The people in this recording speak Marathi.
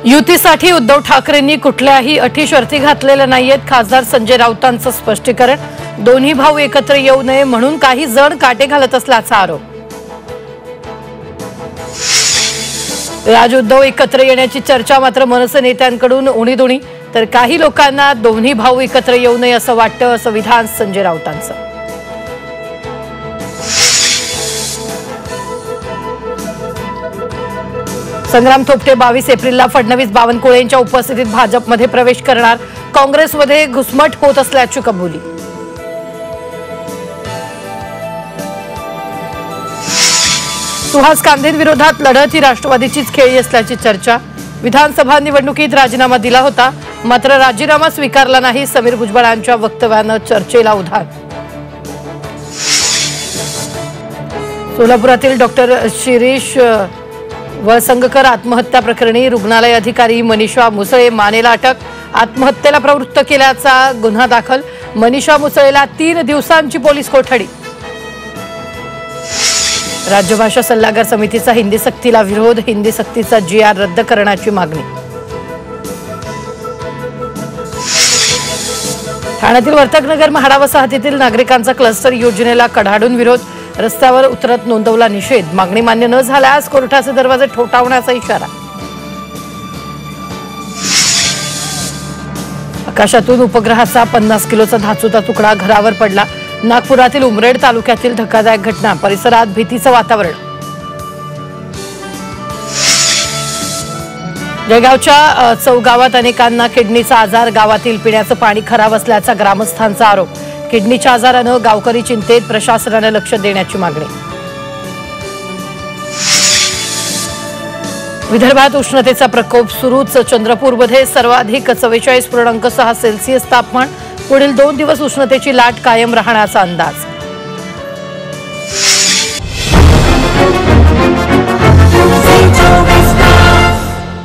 युतीसाठी उद्धव ठाकरेंनी कुठल्याही अटी शर्ती घातलेल्या नाहीयेत. खासदार संजय राऊतांचं स्पष्टीकरण. दोन्ही भाऊ एकत्र येऊ नये म्हणून काही जण काटे घालत असल्याचा आरोप. राज उद्धव एकत्र येण्याची चर्चा मात्र मनसे नेत्यांकडून उणीधुणी, तर काही लोकांना दोन्ही भाऊ एकत्र येऊ नये असं वाटतं, असं विधान संजय राऊतांचं. संग्राम थोपटे 22 एप्रिलला फडणवीस बावनकुळेंच्या उपस्थितीत भाजपमध्ये प्रवेश करणार. काँग्रेसमध्ये घुसमट होत असल्याची कबुली. सुहास कांदेंविरोधात लढत ही राष्ट्रवादीचीच खेळी असल्याची चर्चा. विधानसभा निवडणुकीत राजीनामा दिला होता, मात्र राजीनामा स्वीकारला नाही. समीर भुजबळांच्या वक्तव्यानं चर्चेला उधाण. सोलापुरातील डॉक्टर शिरीष वळसंगकर आत्महत्या प्रकरणी रुग्णालय अधिकारी मनीषा मुसळे मानेला अटक. आत्महत्येला प्रवृत्त केल्याचा गुन्हा दाखल. मनीषा मुसळेला 3 दिवसांची पोलीस कोठडी. राज्यभाषा सल्लागार समितीचा हिंदी सक्तीला विरोध. हिंदी सक्तीचा GR रद्द करण्याची मागणी. ठाण्यातील वर्तकनगर म्हाडा वसाहतीतील नागरिकांचा क्लस्टर योजनेला कडाडून विरोध. रस्त्यावर उतरत नोंदवला निषेध. मागणी मान्य न झाल्यास कोर्टाचे दरवाजे ठोठावण्याचा इशारा. आकाशातून उपग्रहाचा 50 किलोचा धातूचा तुकडा घरावर पडला. नागपुरातील उमरेड तालुक्यातील धक्कादायक घटना. परिसरात भीतीचं वातावरण. जळगावच्या चौगावात अनेकांना किडनीचा आजार. गावातील पिण्याचं पाणी खराब असल्याचा ग्रामस्थांचा आरोप. किडनीच्या आजारानं गावकरी चिंतेत. प्रशासनानं लक्ष देण्याची मागणी. विदर्भात उष्णतेचा प्रकोप सुरूच. चंद्रपूरमध्ये सर्वाधिक 44.6 सेल्सिअस तापमान. पुढील 2 दिवस उष्णतेची लाट कायम राहण्याचा अंदाज.